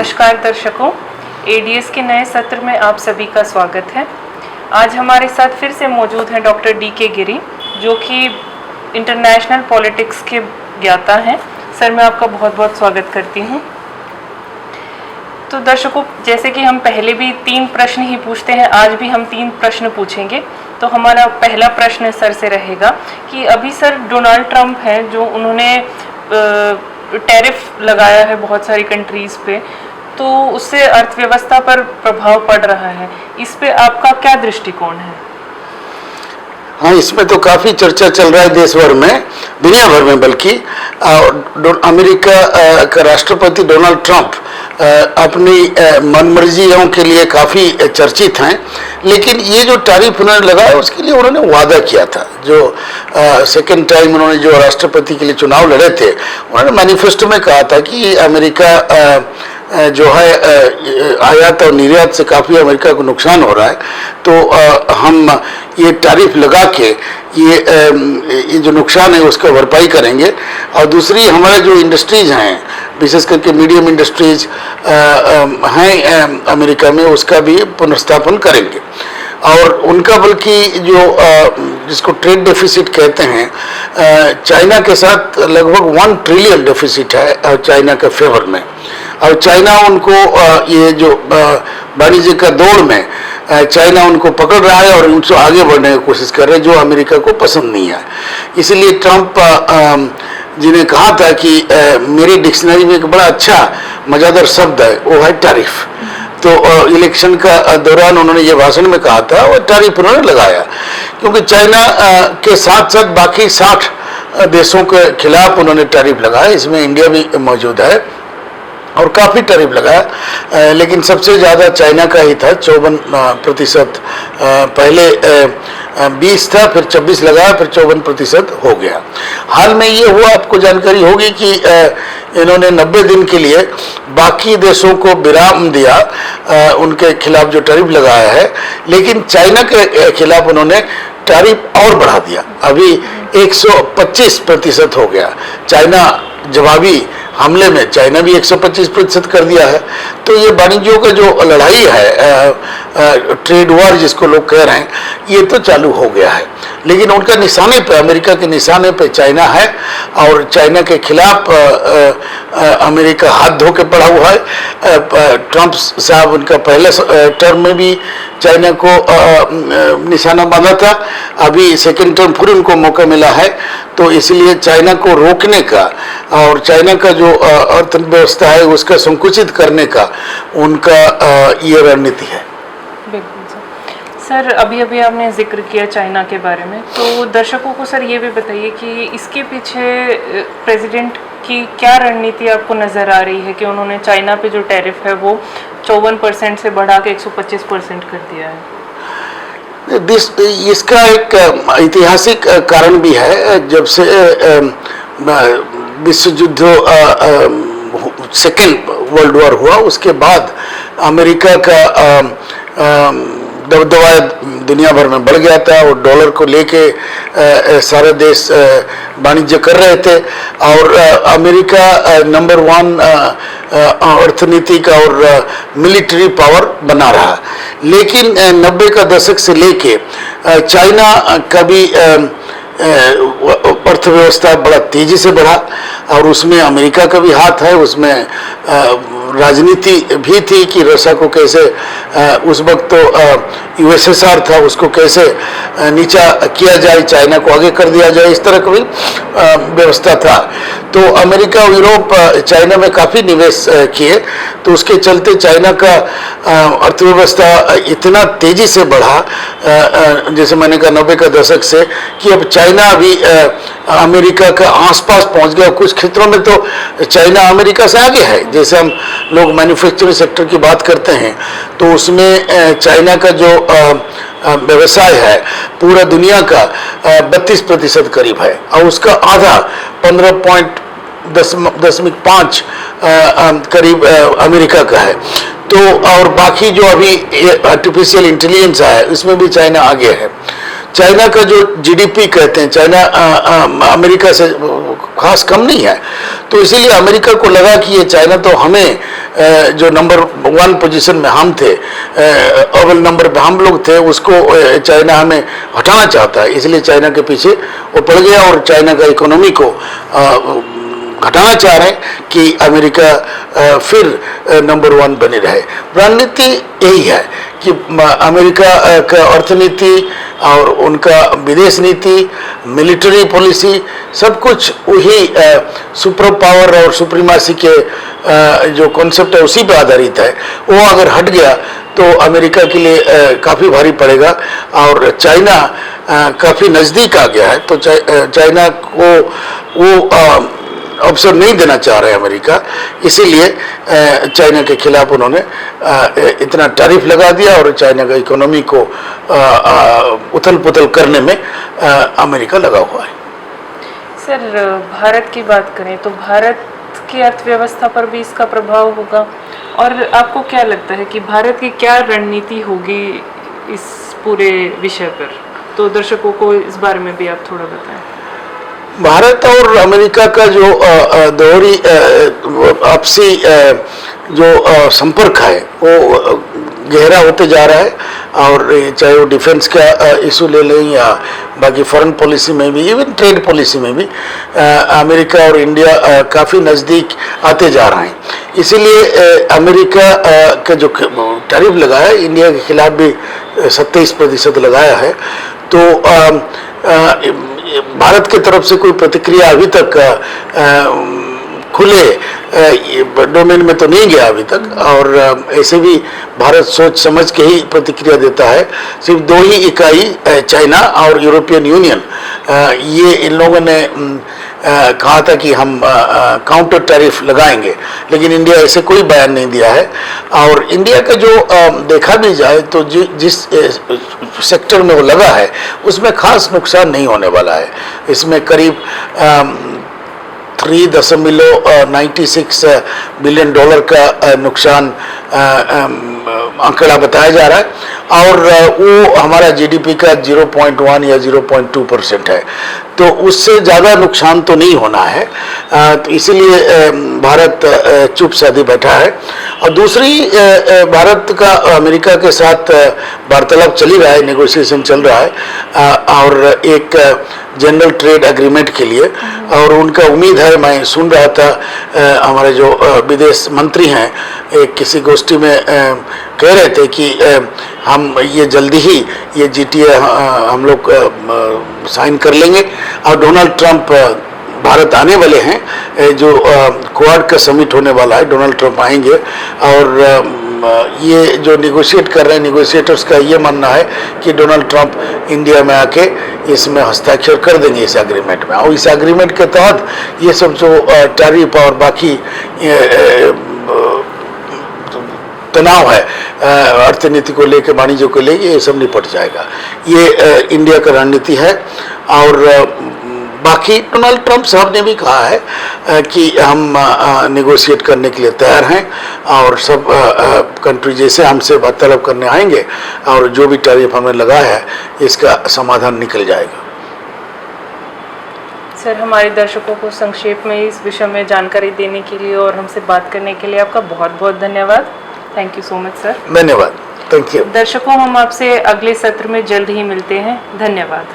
नमस्कार दर्शकों, एडीएस के नए सत्र में आप सभी का स्वागत है। आज हमारे साथ फिर से मौजूद हैं डॉक्टर डी.के. गिरी, जो कि इंटरनेशनल पॉलिटिक्स के ज्ञाता हैं। सर, मैं आपका बहुत बहुत स्वागत करती हूं। तो दर्शकों, जैसे कि हम पहले भी 3 प्रश्न ही पूछते हैं, आज भी हम 3 प्रश्न पूछेंगे। तो हमारा पहला प्रश्न सर से रहेगा कि अभी सर डोनाल्ड ट्रंप हैं, जो उन्होंने टैरिफ लगाया है बहुत सारी कंट्रीज़ पे, तो उससे अर्थव्यवस्था पर प्रभाव पड़ रहा है। इस पे आपका क्या दृष्टिकोण है? हाँ, इसमें तो काफ़ी चर्चा चल रहा है देश भर में, दुनिया भर में। बल्कि अमेरिका का राष्ट्रपति डोनाल्ड ट्रंप अपनी मनमर्जियों के लिए काफ़ी चर्चित हैं। लेकिन ये जो टैरिफ उन्होंने लगाया, उसके लिए उन्होंने वादा किया था। जो सेकेंड टाइम उन्होंने जो राष्ट्रपति के लिए चुनाव लड़े थे, उन्होंने मैनिफेस्टो में कहा था कि अमेरिका जो है आयात और निर्यात से काफ़ी अमेरिका को नुकसान हो रहा है, तो हम ये टैरिफ लगा के ये जो नुकसान है उसका भरपाई करेंगे। और दूसरी, हमारे जो इंडस्ट्रीज हैं, विशेष करके मीडियम इंडस्ट्रीज हैं अमेरिका में, उसका भी पुनर्स्थापन करेंगे। और उनका बल्कि जो जिसको ट्रेड डेफिसिट कहते हैं, चाइना के साथ लगभग 1 ट्रिलियन डेफिसिट है चाइना के फेवर में। और चाइना उनको ये जो वाणिज्य का दौड़ में चाइना उनको पकड़ रहा है और उनसे आगे बढ़ने की कोशिश कर रहे हैं, जो अमेरिका को पसंद नहीं है। इसलिए ट्रंप जिन्हें कहा था कि मेरी डिक्शनरी में एक बड़ा अच्छा मज़ेदार शब्द है, वो है टैरिफ। तो इलेक्शन का दौरान उन्होंने ये भाषण में कहा था, और टैरिफ उन्होंने लगाया, क्योंकि चाइना के साथ साथ बाकी 60 देशों के खिलाफ उन्होंने टैरिफ लगाया। इसमें इंडिया भी मौजूद है और काफ़ी टैरिफ लगाया। लेकिन सबसे ज़्यादा चाइना का ही था, 54%। पहले 20 था, फिर 26 लगाया, फिर 54% हो गया। हाल में ये हुआ, आपको जानकारी होगी कि इन्होंने 90 दिन के लिए बाकी देशों को विराम दिया, उनके खिलाफ जो टैरिफ लगाया है। लेकिन चाइना के खिलाफ उन्होंने टैरिफ और बढ़ा दिया, अभी 125% हो गया। चाइना जवाबी हमले में चाइना भी 125% कर दिया है। तो ये वाणिज्यों का जो लड़ाई है, ट्रेड वॉर जिसको लोग कह रहे हैं, ये तो चालू हो गया है। लेकिन उनका निशाने पे, अमेरिका के निशाने पे चाइना है, और चाइना के खिलाफ अमेरिका हाथ धो के पड़ा हुआ है। ट्रंप साहब उनका पहले टर्म में भी चाइना को निशाना बांधा था, अभी सेकेंड टर्म फिर उनको मौका मिला है। तो इसलिए चाइना को रोकने का और चाइना का जो अर्थव्यवस्था है उसका संकुचित करने का उनका ये रणनीति है। बिल्कुल सर, अभी अभी आपने जिक्र किया चाइना के बारे में, तो दर्शकों को सर ये भी बताइए कि इसके पीछे प्रेसिडेंट की क्या रणनीति आपको नज़र आ रही है कि उन्होंने चाइना पे जो टैरिफ है वो 54% से बढ़ा के 125% कर दिया है। इसका एक ऐतिहासिक कारण भी है। जब से विश्व युद्ध सेकेंड वर्ल्ड वॉर हुआ, उसके बाद अमेरिका का दबदबा दुनिया भर में बढ़ गया था, और डॉलर को लेके सारे देश वाणिज्य कर रहे थे। और अमेरिका नंबर 1 अर्थनीतिक और मिलिट्री पावर बना रहा। लेकिन 90 का दशक से लेके चाइना का भी अर्थव्यवस्था बड़ा तेजी से बढ़ा, और उसमें अमेरिका का भी हाथ है। उसमें राजनीति भी थी कि रशिया को कैसे, उस वक्त तो यूएसएसआर था, उसको कैसे नीचा किया जाए, चाइना को आगे कर दिया जाए, इस तरह की भी व्यवस्था था। तो अमेरिका और यूरोप चाइना में काफ़ी निवेश किए, तो उसके चलते चाइना का अर्थव्यवस्था इतना तेज़ी से बढ़ा, जैसे मैंने कहा 90 का दशक से, कि अब चाइना अभी अमेरिका का आसपास पहुंच गया। कुछ क्षेत्रों में तो चाइना अमेरिका से आगे है। जैसे हम लोग मैन्युफैक्चरिंग सेक्टर की बात करते हैं, तो उसमें चाइना का जो व्यवसाय है पूरा दुनिया का 32% करीब है, और उसका आधा 15.5 करीब अमेरिका का है। तो और बाकी जो अभी आर्टिफिशियल इंटेलिजेंस है, उसमें भी चाइना आगे है। चाइना का जो जीडीपी कहते हैं, चाइना अमेरिका से खास कम नहीं है। तो इसीलिए अमेरिका को लगा कि ये चाइना तो हमें जो नंबर 1 पोजीशन में हम थे, अव्वल नंबर पे हम लोग थे, उसको चाइना हमें हटाना चाहता है, इसलिए चाइना के पीछे वो पड़ गया और चाइना का इकोनॉमी को घटाना चाह रहे हैं कि अमेरिका फिर नंबर 1 बने रहे। रणनीति यही है कि अमेरिका का अर्थनीति और उनका विदेश नीति, मिलिट्री पॉलिसी, सब कुछ वही सुपर पावर और सुप्रीमासी के जो कॉन्सेप्ट है उसी पे आधारित है। वो अगर हट गया तो अमेरिका के लिए काफ़ी भारी पड़ेगा और चाइना काफ़ी नज़दीक आ गया है। तो चाइना को वो अवसर नहीं देना चाह रहे अमेरिका, इसीलिए चाइना के खिलाफ उन्होंने इतना टैरिफ लगा दिया और चाइना का इकोनॉमी को उथल पुथल करने में अमेरिका लगा हुआ है। सर, भारत की बात करें तो भारत की अर्थव्यवस्था पर भी इसका प्रभाव होगा, और आपको क्या लगता है कि भारत की क्या रणनीति होगी इस पूरे विषय पर? तो दर्शकों को इस बारे में भी आप थोड़ा बताएं। भारत और अमेरिका का जो दोहरी आपसी जो संपर्क है वो गहरा होते जा रहा है। और चाहे वो डिफेंस का इशू ले लें या बाकी फॉरेन पॉलिसी में भी, इवन ट्रेड पॉलिसी में भी अमेरिका और इंडिया काफ़ी नज़दीक आते जा रहे हैं। इसीलिए अमेरिका का जो टैरिफ लगाया है, इंडिया के खिलाफ भी 27% लगाया है। तो भारत की तरफ से कोई प्रतिक्रिया अभी तक खुले डोमेन में तो नहीं गया अभी तक, और ऐसे भी भारत सोच समझ के ही प्रतिक्रिया देता है। सिर्फ 2 ही इकाई चाइना और यूरोपियन यूनियन, ये इन लोगों ने कहा था कि हम काउंटर टैरिफ लगाएंगे, लेकिन इंडिया ऐसे कोई बयान नहीं दिया है। और इंडिया का जो देखा भी जाए तो जिस सेक्टर में वो लगा है उसमें खास नुकसान नहीं होने वाला है। इसमें करीब 3.96 बिलियन डॉलर का नुकसान आंकड़ा बताया जा रहा है, और वो हमारा जीडीपी का 0.1 या 0.2% है। तो उससे ज़्यादा नुकसान तो नहीं होना है। तो इसीलिए भारत चुप साधे बैठा है। और दूसरी, भारत का अमेरिका के साथ वार्तालाप चल ही रहा है, नेगोशिएशन चल रहा है और एक जनरल ट्रेड एग्रीमेंट के लिए। और उनका उम्मीद है, मैं सुन रहा था हमारे जो विदेश मंत्री हैं एक किसी गोष्ठी में कह रहे थे कि हम ये जल्दी ही ये जीटीए हम लोग साइन कर लेंगे। और डोनाल्ड ट्रंप भारत आने वाले हैं, जो क्वाड का समिट होने वाला है, डोनाल्ड ट्रंप आएंगे। और ये जो निगोशिएट कर रहे हैं, निगोशिएटर्स का ये मानना है कि डोनाल्ड ट्रंप इंडिया में आके इसमें हस्ताक्षर कर देंगे इस एग्रीमेंट में। और इस एग्रीमेंट के तहत ये सब जो टैरिफ और बाकी तनाव है अर्थनीति को लेकर, वाणिज्य को लेकर, ये सब निपट जाएगा। ये इंडिया का रणनीति है। और बाकी डोनाल्ड ट्रंप साहब ने भी कहा है कि हम नेगोशिएट करने के लिए तैयार हैं, और सब कंट्री जैसे हमसे वार्तालाप करने आएंगे और जो भी टैरिफ हमें लगा है इसका समाधान निकल जाएगा। सर, हमारे दर्शकों को संक्षेप में इस विषय में जानकारी देने के लिए और हमसे बात करने के लिए आपका बहुत बहुत धन्यवाद। Thank you so much sir. धन्यवाद। Thank you. दर्शकों, हम आपसे अगले सत्र में जल्द ही मिलते हैं। धन्यवाद।